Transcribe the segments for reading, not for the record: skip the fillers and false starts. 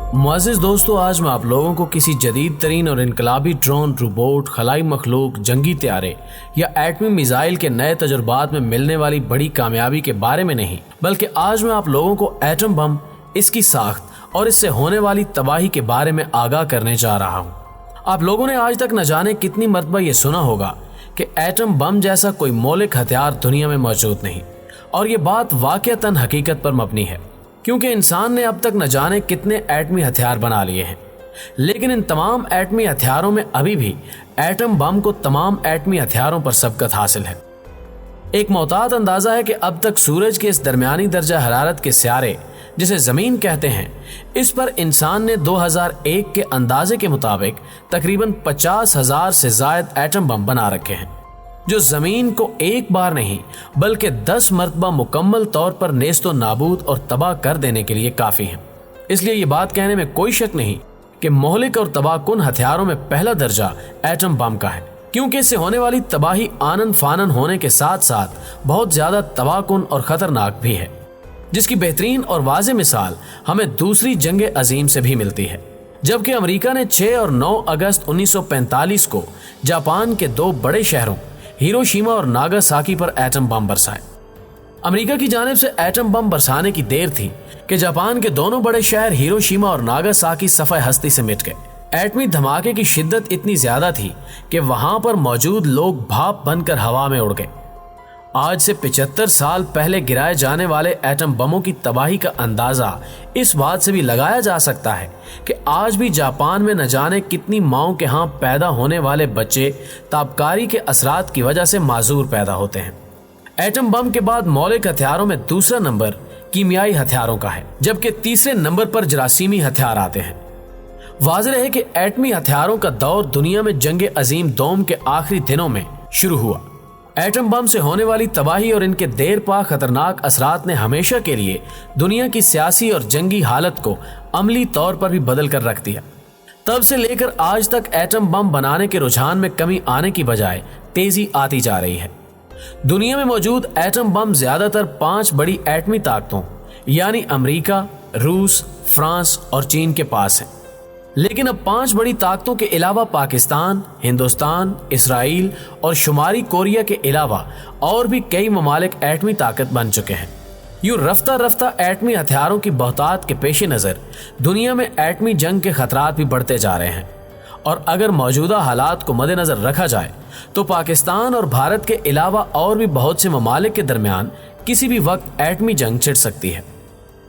मुअज़्ज़िज़ दोस्तों, आज मैं आप लोगों को किसी जदीद तरीन और इनकलाबी ड्रोन, रोबोट, खलाई मखलूक, जंगी त्यारे या एटमी मिसाइल के नए तजुर्बात में मिलने वाली बड़ी कामयाबी के बारे में नहीं, बल्कि आज मैं आप लोगों को एटम बम, इसकी साख्त और इससे होने वाली तबाही के बारे में आगाह करने जा रहा हूँ। आप लोगों ने आज तक न जाने कितनी मरतबा ये सुना होगा कि एटम बम जैसा कोई मौलिक हथियार दुनिया में मौजूद नहीं, और ये बात वाक़अतन हकीकत पर मबनी है, क्योंकि इंसान ने अब तक न जाने कितने एटमी हथियार बना लिए हैं, लेकिन इन तमाम एटमी हथियारों में अभी भी एटम बम को तमाम एटमी हथियारों पर सबकत हासिल है। एक मोहतात अंदाज़ा है कि अब तक सूरज के इस दरमियानी दर्जा हरारत के सियारे, जिसे ज़मीन कहते हैं, इस पर इंसान ने 2001 के अंदाजे के मुताबिक तकरीबन 50,000 से ज़ायद एटम बम बना रखे हैं, जो ज़मीन को एक बार नहीं बल्कि 10 मरतबा मुकम्मल तौर पर नेस्तो नाबूद और तबाह कर देने के लिए काफ़ी हैं। इसलिए ये बात कहने में कोई शक नहीं कि मोहलिक और तबाहकुन हथियारों में पहला दर्जा एटम बम का है, क्योंकि इससे होने वाली तबाही आनन फानन होने के साथ साथ बहुत ज़्यादा तबाहकुन और ख़तरनाक भी है, जिसकी बेहतरीन और वाज़ेह मिसाल हमें दूसरी जंग अजीम से भी मिलती है, जबकि अमेरिका ने 6 और 9 अगस्त 1945 को जापान के 2 बड़े शहरों हिरोशिमा और नागासाकी पर एटम बम बरसाए। अमेरिका की जानिब से एटम बम बरसाने की देर थी कि जापान के दोनों बड़े शहर हिरोशिमा और नागासाकी सफ़े हस्ती से मिट गए। एटमी धमाके की शिद्दत इतनी ज्यादा थी कि वहां पर मौजूद लोग भाप बनकर हवा में उड़ गए। आज से 75 साल पहले गिराए जाने वाले एटम बमों की तबाही का अंदाजा इस बात से भी लगाया जा सकता है कि आज भी जापान में न जाने कितनी माओं के यहाँ पैदा होने वाले बच्चे ताबकारी के असरात की वजह से माजूर पैदा होते हैं। एटम बम के बाद मौलिक हथियारों में दूसरा नंबर कीमियाई हथियारों का है, जबकि तीसरे नंबर पर जरासीमी हथियार आते हैं। वाज़ेह है कि एटमी हथियारों का दौर दुनिया में जंग अजीम दोम के आखिरी दिनों में शुरू हुआ। एटम बम से होने वाली तबाही और इनके देर पा खतरनाक असरात ने हमेशा के लिए दुनिया की सियासी और जंगी हालत को अमली तौर पर भी बदल कर रख दिया। तब से लेकर आज तक एटम बम बनाने के रुझान में कमी आने की बजाय तेजी आती जा रही है। दुनिया में मौजूद एटम बम ज्यादातर 5 बड़ी एटमी ताकतों यानी अमेरिका, रूस, फ्रांस और चीन के पास है, लेकिन अब 5 बड़ी ताकतों के अलावा पाकिस्तान, हिंदुस्तान, इसराइल और शुमारी कोरिया के अलावा और भी कई ममालिक एटमी ताकत बन चुके हैं। यूं रफ्ता रफ्ता एटमी हथियारों की बहुतात के पेश नज़र दुनिया में एटमी जंग के खतरात भी बढ़ते जा रहे हैं, और अगर मौजूदा हालात को मद्देनजर रखा जाए तो पाकिस्तान और भारत के अलावा और भी बहुत से ममालिक के दरमियान किसी भी वक्त एटमी जंग छिड़ सकती है।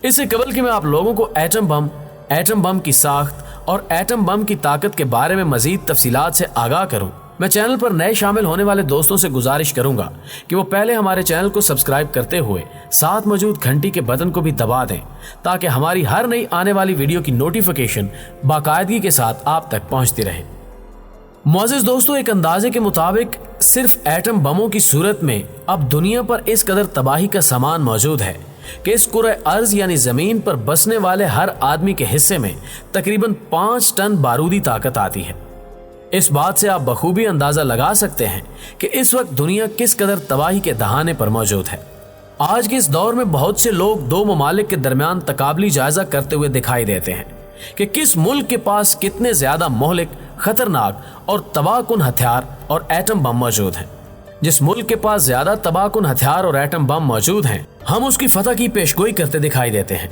इससे कबल कि मैं आप लोगों को एटम बम की साख्त और एटम बम की ताकत के बारे में मजीद तफसीलात से आगाह करूं, मैं चैनल पर नए शामिल होने वाले दोस्तों से गुजारिश करूंगा कि वो पहले हमारे चैनल को सब्सक्राइब करते हुए साथ मौजूद घंटी के बटन को भी दबा दें, ताकि हमारी हर नई आने वाली वीडियो की नोटिफिकेशन बाकायदगी के साथ आप तक पहुंचती रहे। मुअज़्ज़िज़ दोस्तों, एक अंदाजे के मुताबिक सिर्फ एटम बमों की सूरत में अब दुनिया पर इस कदर तबाही का सामान मौजूद है कि इस कुरे अर्ज यानी जमीन पर बसने वाले हर आदमी के हिस्से में तकरीबन 5 टन बारूदी ताकत आती है। इस बात से आप बखूबी अंदाजा लगा सकते हैं कि इस वक्त दुनिया किस कदर तबाही के दहाने पर मौजूद है। आज के इस दौर में बहुत से लोग 2 ममालिक के दरमियान तकाबली जायजा करते हुए दिखाई देते हैं कि किस मुल्क के पास कितने ज्यादा मोहलिक, खतरनाक और तबाहकुन हथियार और एटम बम मौजूद हैं। जिस मुल्क के पास ज्यादा तबाहकुन हथियार और एटम बम मौजूद हैं, हम उसकी फतह की पेशगोई करते दिखाई देते हैं,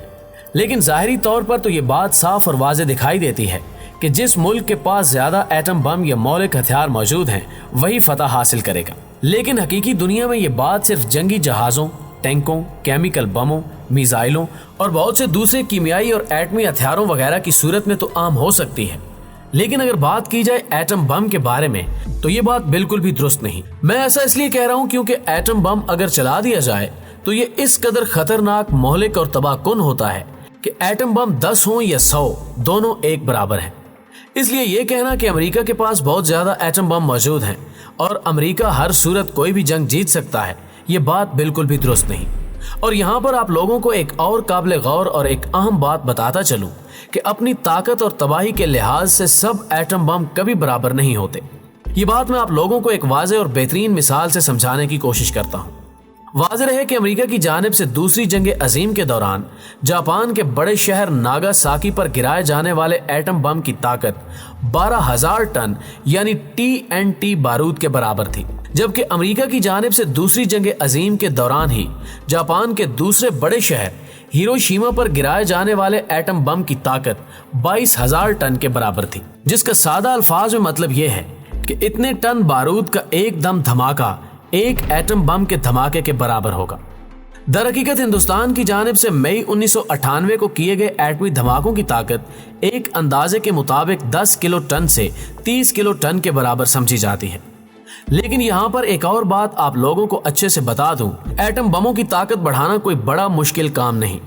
लेकिन जाहिरी तौर पर तो ये बात साफ और वाज़ेह दिखाई देती है कि जिस मुल्क के पास ज्यादा एटम बम या मौलिक हथियार मौजूद हैं, वही फतह हासिल करेगा। लेकिन हकीकी दुनिया में ये बात सिर्फ जंगी जहाज़ों, टैंकों, केमिकल बमों, मिसाइलों और बहुत से दूसरे कीमियाई और एटमी हथियारों वगैरह की सूरत में तो आम हो सकती है, लेकिन अगर बात की जाए एटम बम के बारे में तो ये बात बिल्कुल भी दुरुस्त नहीं। मैं ऐसा इसलिए कह रहा हूँ क्योंकि एटम बम अगर चला दिया जाए तो ये इस कदर खतरनाक, मोहलिक और तबाहकुन होता है कि एटम बम 10 हों या 100, दोनों एक बराबर हैं। इसलिए ये कहना कि अमेरिका के पास बहुत ज्यादा एटम बम मौजूद हैं और अमेरिका हर सूरत कोई भी जंग जीत सकता है, ये बात बिल्कुल भी दुरुस्त नहीं। और यहाँ पर आप लोगों को एक और काबिल गौर और एक अहम बात बताता चलूं कि अपनी ताकत और तबाही के लिहाज से सब एटम बम कभी बराबर नहीं होते। ये बात मैं आप लोगों को एक वाज़ेह और बेहतरीन मिसाल से समझाने की कोशिश करता हूँ। वाज़ेह है कि अमेरिका की जानिब से दूसरी जंग अजीम के दौरान जापान के बड़े शहर नागासाकी पर गिराए जाने वाले एटम बम की ताकत 12,000 टन यानी TNT बारूद के बराबर थी, जबकि अमेरिका की जानिब से दूसरी जंग अजीम के दौरान ही जापान के दूसरे बड़े शहर हिरोशिमा पर गिराए जाने वाले एटम बम की ताकत 22,000 टन के बराबर थी, जिसका सादा अल्फाज में मतलब यह है कि इतने टन बारूद का एकदम धमाका एक एटम बम के धमाके के बराबर होगा। दरहकीकत हिंदुस्तान की जानिब से मई 1998 को किए गए एटमी धमाकों की ताकत एक अंदाजे के मुताबिक 10 किलो टन से 30 किलो टन के बराबर समझी जाती है। लेकिन यहाँ पर एक और बात आप लोगों को अच्छे से बता दूं, एटम बमों की ताकत बढ़ाना कोई बड़ा मुश्किल काम नहीं,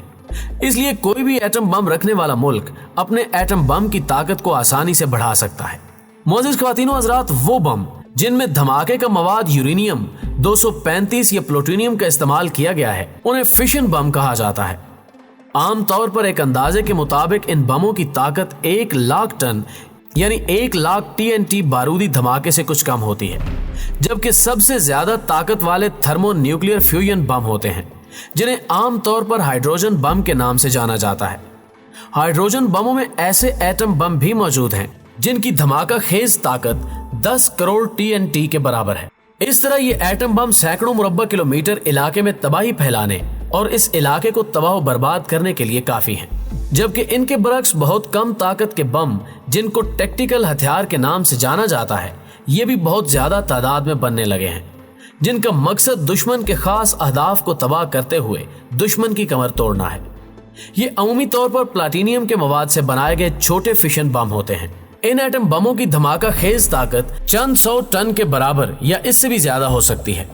इसलिए कोई भी एटम बम रखने वाला मुल्क अपने एटम बम की ताकत को आसानी से बढ़ा सकता है। मोअज़्ज़िज़ ख्वातीनो हज़रात, वो बम जिनमें धमाके का मवाद यूरेनियम 235 या प्लूटोनियम का इस्तेमाल किया गया है, उन्हें फिशन बम कहा जाता है। आम तौर पर एक अंदाजे के मुताबिक इन बमों की ताकत 1 लाख टन यानी 1 लाख TNT बारूदी धमाके से कुछ कम होती है, जबकि सबसे ज्यादा ताकत वाले थर्मोन्यूक्लियर फ्यूजन बम होते हैं, जिन्हें आम तौर पर हाइड्रोजन बम के नाम से जाना जाता है। हाइड्रोजन बमों में ऐसे एटम बम भी मौजूद हैं जिनकी धमाका खेज ताकत 10 करोड़ TNT के बराबर है। इस तरह ये एटम बम सैकड़ों मुरब्बा किलोमीटर इलाके में तबाही फैलाने और इस इलाके को तबाह बर्बाद करने के लिए काफी हैं, जबकि इनके बरक्स बहुत कम ताकत के बम जिनको टैक्टिकल हथियार के नाम से जाना जाता है, ये भी बहुत ज्यादा तादाद में बनने लगे हैं, जिनका मकसद दुश्मन के खास अहदाफ को तबाह करते हुए दुश्मन की कमर तोड़ना है। ये अमूमी तौर पर प्लाटीनियम के मवाद से बनाए गए छोटे फिशन बम होते हैं। इन एटम बमों की धमाका खेज ताकत चंद 100 टन के बराबर या इससे भी ज्यादा हो सकती है,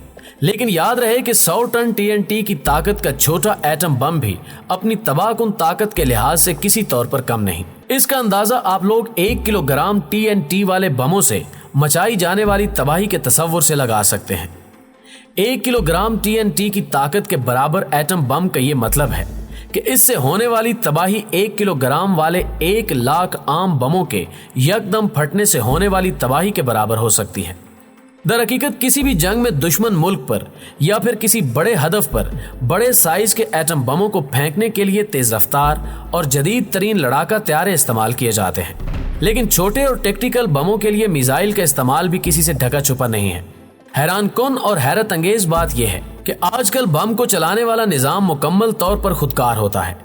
लेकिन याद रहे कि 100 टन TNT की ताकत का छोटा एटम बम भी अपनी तबाहकुन ताकत के लिहाज से किसी तौर पर कम नहीं। इसका अंदाजा आप लोग 1 किलोग्राम TNT वाले बमों से मचाई जाने वाली तबाही के तसव्वुर से लगा सकते हैं। 1 किलोग्राम TNT की ताकत के बराबर एटम बम का ये मतलब है कि इससे होने वाली तबाही 1 किलोग्राम वाले 1 लाख आम बमों के यकदम फटने से होने वाली तबाही के बराबर हो सकती है। दरहकीकत किसी भी जंग में दुश्मन मुल्क पर या फिर किसी बड़े हदफ पर बड़े साइज के एटम बमों को फेंकने के लिए तेज रफ्तार और जदीद तरीन लड़ाका तैयारे इस्तेमाल किए जाते हैं, लेकिन छोटे और टैक्टिकल बमों के लिए मिसाइल का इस्तेमाल भी किसी से ढका छुपा नहीं है। हैरान कुन और हैरत अंगेज बात यह है कि आजकल बम को चलाने वाला निजाम मुकम्मल तौर पर खुदकार होता है।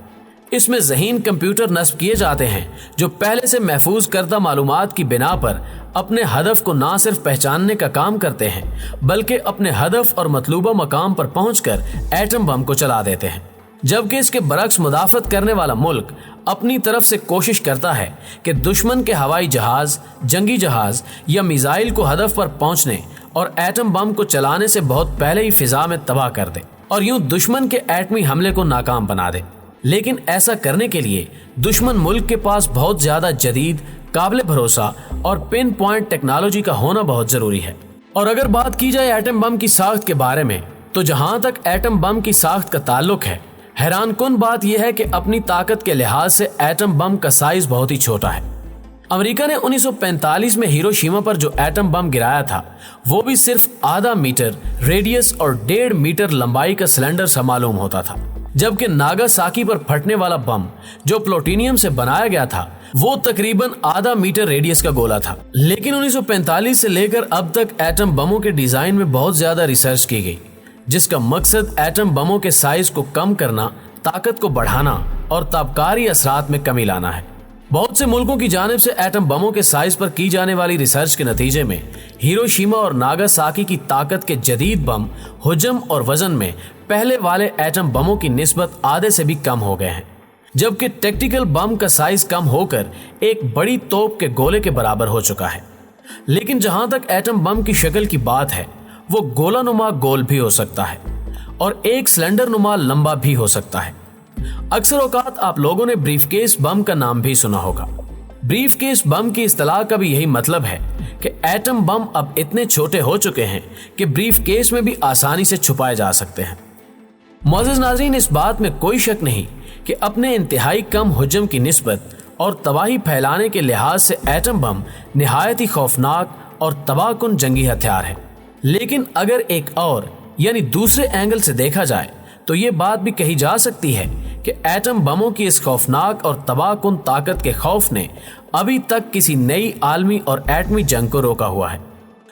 इसमें ज़हीन कंप्यूटर नस्ब किए जाते हैं जो पहले से महफूज करदा मालूमात की बिना पर अपने हदफ को ना सिर्फ पहचानने का काम करते हैं, बल्कि अपने हदफ और मतलूबा मकाम पर पहुंचकर एटम बम को चला देते हैं। जबकि इसके बरक्स मुदाफत करने वाला मुल्क अपनी तरफ से कोशिश करता है कि दुश्मन के हवाई जहाज, जंगी जहाज या मिसाइल को हदफ पर पहुंचने और एटम बम को चलाने से बहुत पहले ही फिजा में तबाह कर दे और यूं दुश्मन के एटमी हमले को नाकाम बना दे। लेकिन ऐसा करने के लिए दुश्मन मुल्क के पास बहुत ज्यादा जदीद, काबिल भरोसा और पिन पॉइंट टेक्नोलॉजी का होना बहुत जरूरी है। और अगर बात की जाए एटम बम की साख्त के बारे में, तो जहां तक एटम बम की साख्त का ताल्लुक है, हैरान कुन बात यह है कि अपनी ताकत के लिहाज से एटम बम का साइज बहुत ही छोटा है। अमेरिका ने 1945 में हिरोशिमा पर जो एटम बम गिराया था, वो भी सिर्फ आधा मीटर रेडियस और 1.5 मीटर लंबाई का सिलेंडर सा मालूम होता था, जबकि नागासाकी पर फटने वाला बम जो प्लूटोनियम से बनाया गया था, वो तकरीबन आधा मीटर रेडियस का गोला था। लेकिन 1945 से लेकर अब तक एटम बमों के डिजाइन में बहुत ज्यादा रिसर्च की गई, जिसका मकसद एटम बमों के साइज को कम करना, ताकत को बढ़ाना और ताबकारी असरात में कमी लाना है। बहुत से मुल्कों की जानिब से एटम बमों के साइज पर की जाने वाली रिसर्च के नतीजे में हिरोशिमा और नागासाकी की ताकत के जदीद बम हुजम और वजन में पहले वाले एटम बमों की निस्बत आधे से भी कम हो गए हैं, जबकि टैक्टिकल बम का साइज कम होकर एक बड़ी तोप के गोले के बराबर हो चुका है। लेकिन जहां तक एटम बम की शक्ल की बात है, वो गोला नुमा गोल भी हो सकता है और एक सिलेंडर नुमा लंबा भी हो सकता है। अक्सर औकात आप लोगों ने ब्रीफकेस बम का नाम भी सुना होगा। ब्रीफकेस बम की इस्तिलाह का भी यही मतलब है कि एटम बम अब इतने छोटे हो चुके हैं कि ब्रीफकेस में भी आसानी से छुपाए जा सकते हैं। मोअज़्ज़िज़ नाज़रीन, इस बात में कोई शक नहीं कि अपने इंतहाई कम हुज्जम की निस्बत और तबाही फैलाने के लिहाज से एटम बम निहायत ही खौफनाक और तबाहकुन जंगी हथियार है। लेकिन अगर एक और यानी दूसरे एंगल से देखा जाए तो ये बात भी कही जा सकती है कि एटम बमों की इस खौफनाक और तबाहकुन ताकत के खौफ ने अभी तक किसी नई आलमी और एटमी जंग को रोका हुआ है।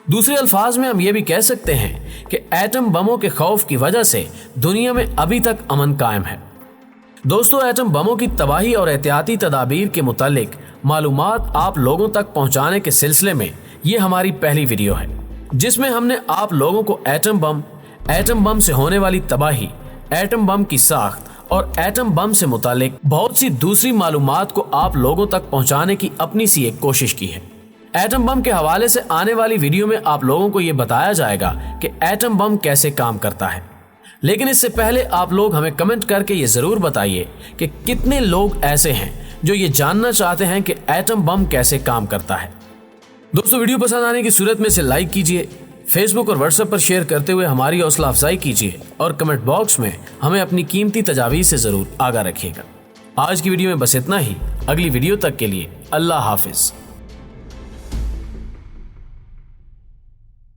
दूसरे अल्फाज में हम ये भी कह सकते हैं कि एटम बमों के खौफ की वजह से दुनिया में अभी तक अमन कायम है। दोस्तों, एटम बमों की तबाही और एहतियाती तदाबीर के मुतालिक मालूमात आप लोगों तक पहुंचाने के सिलसिले में ये हमारी पहली वीडियो है, जिसमें हमने आप लोगों को एटम बम से होने वाली तबाही, एटम बम की साख्त और एटम बम से मुतालिक बहुत सी दूसरी मालूमात को आप लोगों तक पहुंचाने की अपनी सी एक कोशिश की है। एटम बम के हवाले से आने वाली वीडियो में आप लोगों को ये बताया जाएगा कि एटम बम कैसे काम करता है। लेकिन इससे पहले आप लोग हमें कमेंट करके ये जरूर बताइए कि कितने लोग ऐसे हैं जो ये जानना चाहते हैं कि एटम बम कैसे काम करता है। दोस्तों, वीडियो पसंद आने की सूरत में इसे लाइक कीजिए, फेसबुक और व्हाट्सएप पर शेयर करते हुए हमारी हौसला अफजाई कीजिए और कमेंट बॉक्स में हमें अपनी कीमती तजावीज़ से जरूर आगाह रखिएगा। आज की वीडियो में बस इतना ही। अगली वीडियो तक के लिए अल्लाह हाफिज।